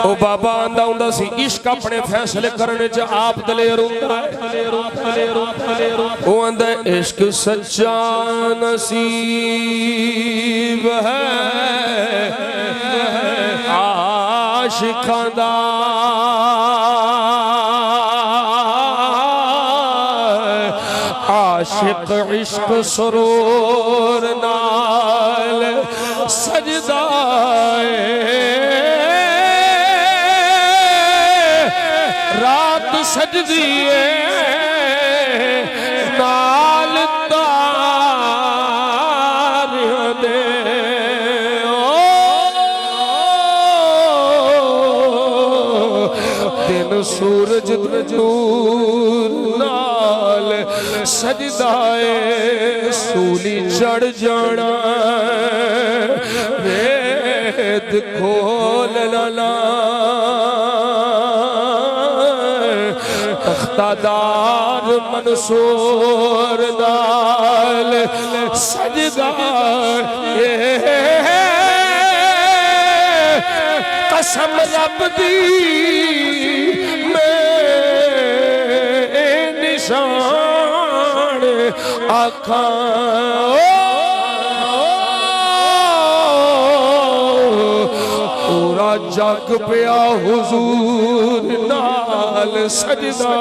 ओ बाबा आंदा हुंदा सी इश्क अपने फैसले करने च आप दलेर हुंदा है। ओ आंदा इश्क सच्चा नसीब है आशिकां दा आशिक इश्क सरूर नाल सजदा रात सजदी नाल तार दे दिन सूरज नूर नाल सजदाए सूली चढ़ जाना वेद खोल लाला तख्तादार मंसूर नाल सजदा कसम रब दी निशान आखा पूरा जग पिया हुजूर नाल सजदा